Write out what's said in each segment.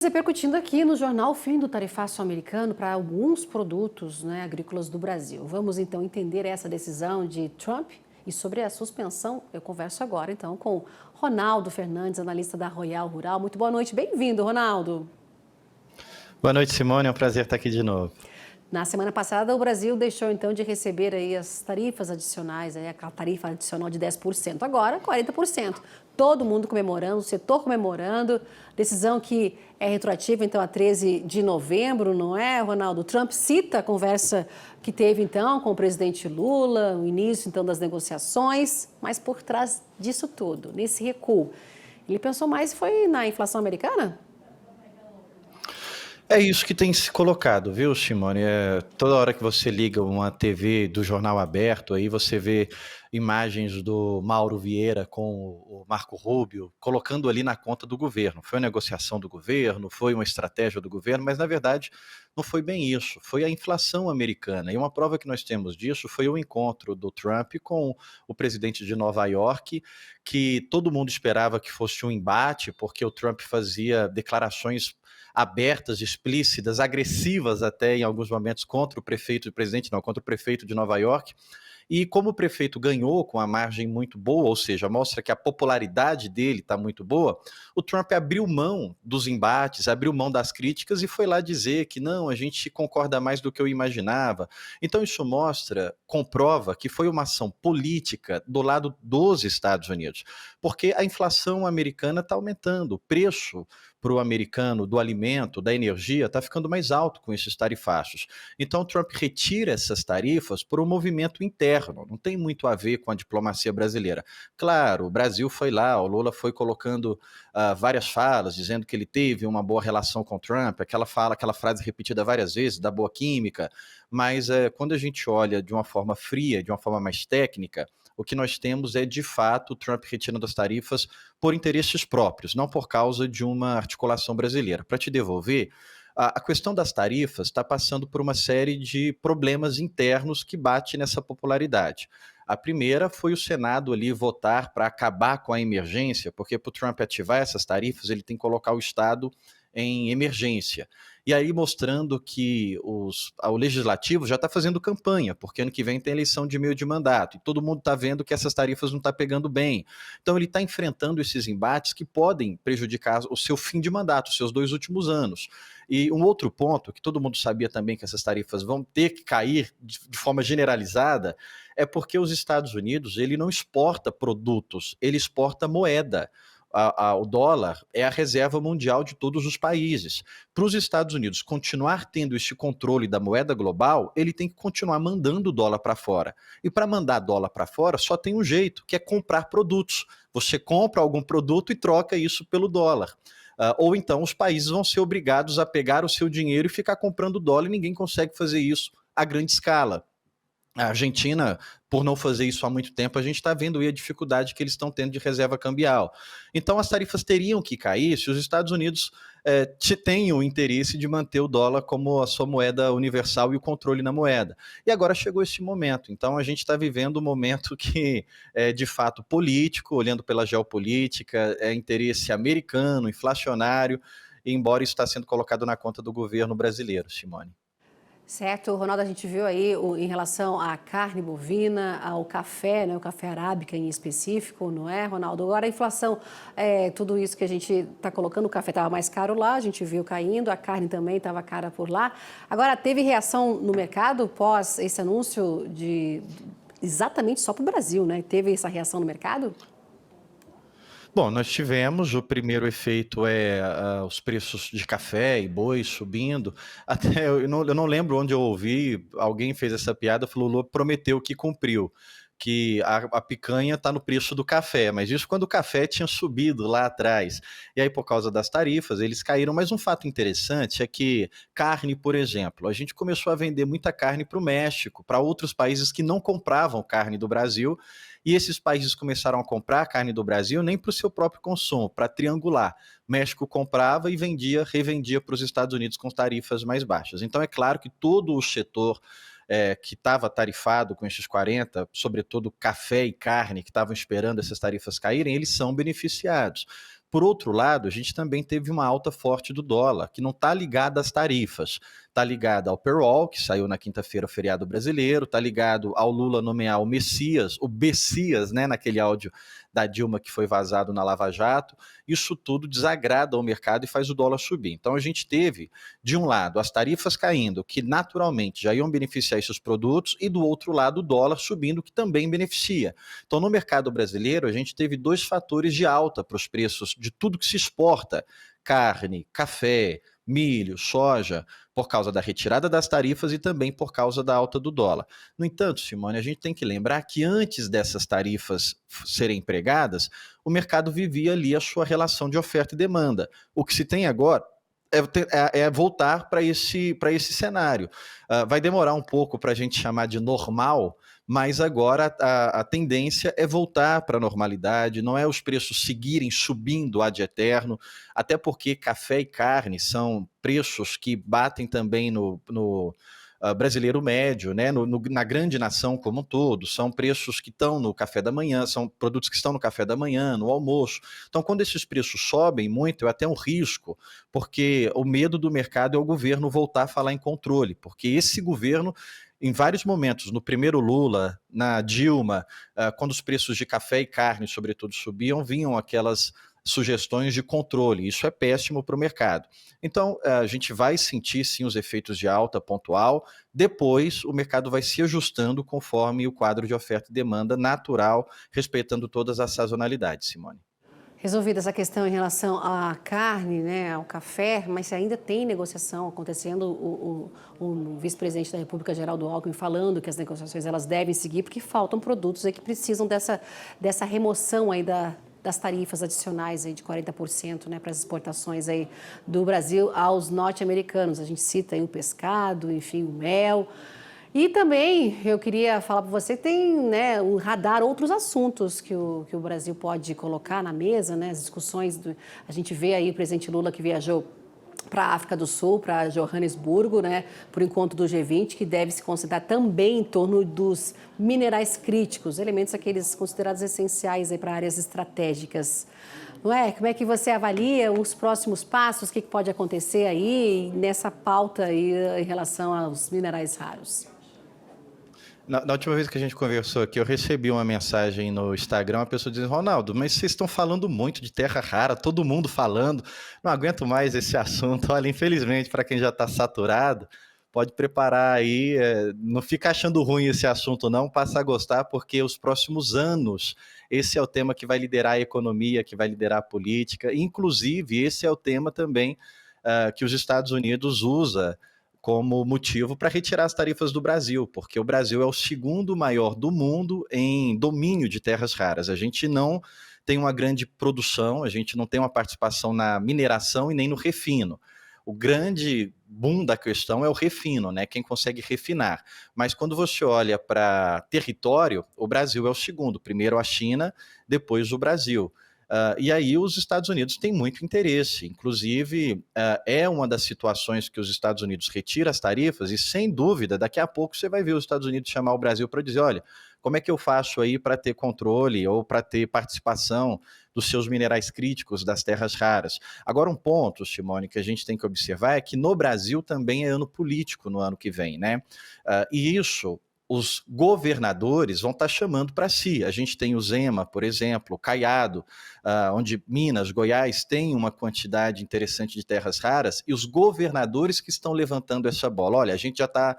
Repercutindo aqui no jornal o fim do tarifaço americano para alguns produtos, agrícolas do Brasil. Vamos então entender essa decisão de Trump e sobre a suspensão. Eu converso agora então com Ronaldo Fernandes, analista da Royal Rural. Muito boa noite, bem-vindo, Ronaldo. Boa noite, Simone. É um prazer estar aqui de novo. Na semana passada, o Brasil deixou então de receber aí as tarifas adicionais, aí aquela tarifa adicional de 10%, agora 40%. Todo mundo comemorando, o setor comemorando, decisão que é retroativa então a 13 de novembro, não é, Ronaldo? Trump cita a conversa que teve então com o presidente Lula, o início então das negociações, mas por trás disso tudo, nesse recuo, ele pensou mais foi na inflação americana? É isso que tem se colocado, viu, Simone? Toda hora que você liga uma TV do Jornal Aberto, aí você vê imagens do Mauro Vieira com o Marco Rubio, colocando ali na conta do governo. Foi uma negociação do governo, foi uma estratégia do governo, mas na verdade não foi bem isso. Foi a inflação americana. E uma prova que nós temos disso foi o encontro do Trump com o presidente de Nova York, que todo mundo esperava que fosse um embate, porque o Trump fazia declarações abertas, explícitas, agressivas até em alguns momentos contra o prefeito, o presidente não, contra o prefeito de Nova York. E como o prefeito ganhou com a margem muito boa, ou seja, mostra que a popularidade dele está muito boa, o Trump abriu mão dos embates, abriu mão das críticas e foi lá dizer que não, a gente concorda mais do que eu imaginava. Então isso mostra, comprova que foi uma ação política do lado dos Estados Unidos, porque a inflação americana está aumentando, o preço para o americano do alimento, da energia, está ficando mais alto com esses tarifaços. Então, Trump retira essas tarifas por um movimento interno, não tem muito a ver com a diplomacia brasileira. Claro, o Brasil foi lá, o Lula foi colocando várias falas, dizendo que ele teve uma boa relação com Trump, aquela frase repetida várias vezes, da boa química, mas quando a gente olha de uma forma fria, de uma forma mais técnica, o que nós temos é, de fato, o Trump retirando as tarifas por interesses próprios, não por causa de uma articulação brasileira. Para te devolver, a questão das tarifas está passando por uma série de problemas internos que bate nessa popularidade. A primeira foi o Senado ali votar para acabar com a emergência, porque para o Trump ativar essas tarifas, ele tem que colocar o Estado em emergência. E aí mostrando que o legislativo já está fazendo campanha, porque ano que vem tem eleição de meio de mandato, e todo mundo está vendo que essas tarifas não estão pegando bem. Então ele está enfrentando esses embates que podem prejudicar o seu fim de mandato, os seus 2 últimos anos. E um outro ponto, que todo mundo sabia também que essas tarifas vão ter que cair de forma generalizada, é porque os Estados Unidos ele não exporta produtos, ele exporta moeda. O dólar é a reserva mundial de todos os países. Para os Estados Unidos continuar tendo esse controle da moeda global, ele tem que continuar mandando dólar para fora. E para mandar dólar para fora, só tem um jeito, que é comprar produtos. Você compra algum produto e troca isso pelo dólar. Ou então os países vão ser obrigados a pegar o seu dinheiro e ficar comprando dólar e ninguém consegue fazer isso a grande escala. A Argentina, por não fazer isso há muito tempo, a gente está vendo aí a dificuldade que eles estão tendo de reserva cambial. Então, as tarifas teriam que cair se os Estados Unidos têm o interesse de manter o dólar como a sua moeda universal e o controle na moeda. E agora chegou esse momento. Então, a gente está vivendo um momento que é de fato político, olhando pela geopolítica, é interesse americano, inflacionário, embora isso está sendo colocado na conta do governo brasileiro, Simone. Certo, Ronaldo, a gente viu aí em relação à carne bovina, ao café, o café arábica em específico, não é, Ronaldo? Agora a inflação, tudo isso que a gente está colocando, o café estava mais caro lá, a gente viu caindo, a carne também estava cara por lá. Agora, teve reação no mercado pós esse anúncio exatamente só para o Brasil, né? Teve essa reação no mercado? Bom, nós tivemos o primeiro efeito os preços de café e boi subindo. Até eu não lembro onde eu ouvi, alguém fez essa piada, falou: Lula prometeu que cumpriu, que a picanha está no preço do café, mas isso quando o café tinha subido lá atrás. E aí, por causa das tarifas, eles caíram. Mas um fato interessante é que carne, por exemplo, a gente começou a vender muita carne para o México, para outros países que não compravam carne do Brasil, e esses países começaram a comprar carne do Brasil nem para o seu próprio consumo, para triangular. México comprava e vendia, revendia para os Estados Unidos com tarifas mais baixas. Então é claro que todo o setor que estava tarifado com esses 40, sobretudo café e carne, que estavam esperando essas tarifas caírem, eles são beneficiados. Por outro lado, a gente também teve uma alta forte do dólar, que não está ligada às tarifas, está ligada ao payroll, que saiu na quinta-feira, o feriado brasileiro, está ligado ao Lula nomear o Messias, o Bessias, né, naquele áudio da Dilma que foi vazado na Lava Jato. Isso tudo desagrada ao mercado e faz o dólar subir. Então a gente teve, de um lado, as tarifas caindo, que naturalmente já iam beneficiar esses produtos, e do outro lado, o dólar subindo, que também beneficia. Então, no mercado brasileiro, a gente teve dois fatores de alta para os preços de tudo que se exporta: carne, café, milho, soja, por causa da retirada das tarifas e também por causa da alta do dólar. No entanto, Simone, a gente tem que lembrar que antes dessas tarifas serem empregadas, o mercado vivia ali a sua relação de oferta e demanda. O que se tem agora é voltar para esse cenário. Vai demorar um pouco para a gente chamar de normal, mas agora a tendência é voltar para a normalidade, não é os preços seguirem subindo ad eterno, até porque café e carne são preços que batem também no brasileiro médio, né? Na grande nação como um todo, são preços que estão no café da manhã, são produtos que estão no café da manhã, no almoço. Então, quando esses preços sobem muito, é até um risco, porque o medo do mercado é o governo voltar a falar em controle, porque esse governo, em vários momentos, no primeiro Lula, na Dilma, quando os preços de café e carne, sobretudo, subiam, vinham aquelas sugestões de controle. Isso é péssimo para o mercado. Então, a gente vai sentir, sim, os efeitos de alta pontual. Depois, o mercado vai se ajustando conforme o quadro de oferta e demanda natural, respeitando todas as sazonalidades, Simone. Resolvida essa questão em relação à carne, né, ao café, mas se ainda tem negociação acontecendo, o vice-presidente da República, Geraldo Alckmin, falando que as negociações elas devem seguir, porque faltam produtos aí que precisam dessa remoção aí das tarifas adicionais aí de 40%, né, para as exportações aí do Brasil aos norte-americanos. A gente cita aí o pescado, enfim, o mel. E também eu queria falar para você, tem, né, um radar, outros assuntos que o Brasil pode colocar na mesa, né, as discussões, a gente vê aí o presidente Lula que viajou para a África do Sul, para Joanesburgo, né, por encontro do G20, que deve se considerar também em torno dos minerais críticos, elementos aqueles considerados essenciais aí para áreas estratégicas. Não é? Como é que você avalia os próximos passos, o que pode acontecer aí nessa pauta aí em relação aos minerais raros? Na última vez que a gente conversou aqui, eu recebi uma mensagem no Instagram, uma pessoa dizendo: Ronaldo, mas vocês estão falando muito de terra rara, todo mundo falando, não aguento mais esse assunto. Olha, infelizmente, para quem já está saturado, pode preparar aí, não fica achando ruim esse assunto não, passa a gostar, porque os próximos anos, esse é o tema que vai liderar a economia, que vai liderar a política, inclusive esse é o tema também que os Estados Unidos usa como motivo para retirar as tarifas do Brasil, porque o Brasil é o segundo maior do mundo em domínio de terras raras. A gente não tem uma grande produção, a gente não tem uma participação na mineração e nem no refino. O grande boom da questão é o refino, né? Quem consegue refinar. Mas quando você olha para território, o Brasil é o segundo. Primeiro a China, depois o Brasil. E aí os Estados Unidos têm muito interesse, inclusive é uma das situações que os Estados Unidos retira as tarifas e sem dúvida daqui a pouco você vai ver os Estados Unidos chamar o Brasil para dizer: olha, como é que eu faço aí para ter controle ou para ter participação dos seus minerais críticos, das terras raras. Agora um ponto, Simone, que a gente tem que observar é que no Brasil também é ano político no ano que vem, né? E isso os governadores vão estar chamando para si. A gente tem o Zema, por exemplo, o Caiado, onde Minas, Goiás tem uma quantidade interessante de terras raras, e os governadores que estão levantando essa bola. Olha, a gente já está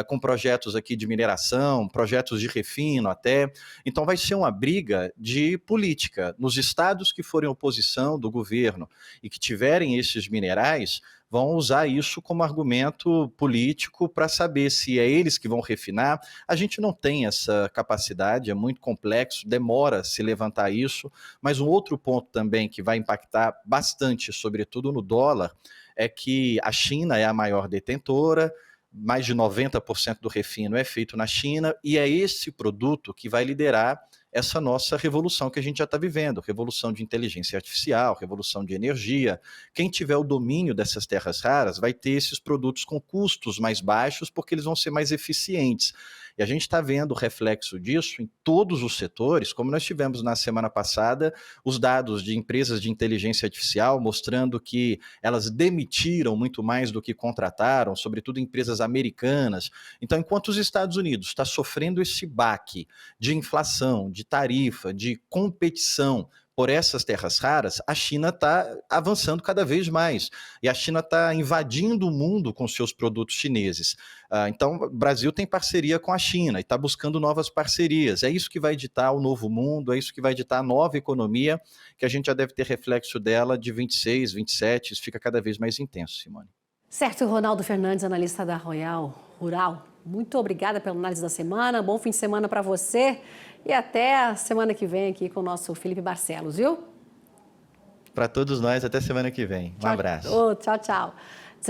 com projetos aqui de mineração, projetos de refino até, então vai ser uma briga de política. Nos estados que forem oposição do governo e que tiverem esses minerais, vão usar isso como argumento político para saber se é eles que vão refinar. A gente não tem essa capacidade, é muito complexo, demora se levantar isso, mas um outro ponto também que vai impactar bastante, sobretudo no dólar, é que a China é a maior detentora, mais de 90% do refino é feito na China, e é esse produto que vai liderar essa nossa revolução que a gente já está vivendo, revolução de inteligência artificial, revolução de energia. Quem tiver o domínio dessas terras raras vai ter esses produtos com custos mais baixos, porque eles vão ser mais eficientes. E a gente está vendo o reflexo disso em todos os setores, como nós tivemos na semana passada os dados de empresas de inteligência artificial mostrando que elas demitiram muito mais do que contrataram, sobretudo empresas americanas. Então, enquanto os Estados Unidos está sofrendo esse baque de inflação, de tarifa, de competição por essas terras raras, a China está avançando cada vez mais. E a China está invadindo o mundo com seus produtos chineses. Então, o Brasil tem parceria com a China e está buscando novas parcerias. É isso que vai ditar o novo mundo, é isso que vai ditar a nova economia, que a gente já deve ter reflexo dela de 26, 27, isso fica cada vez mais intenso, Simone. Certo, Ronaldo Fernandes, analista da Royal Rural. Muito obrigada pela análise da semana, bom fim de semana para você e até a semana que vem aqui com o nosso Felipe Barcelos, viu? Para todos nós, até semana que vem. Um abraço. Tchau, tchau.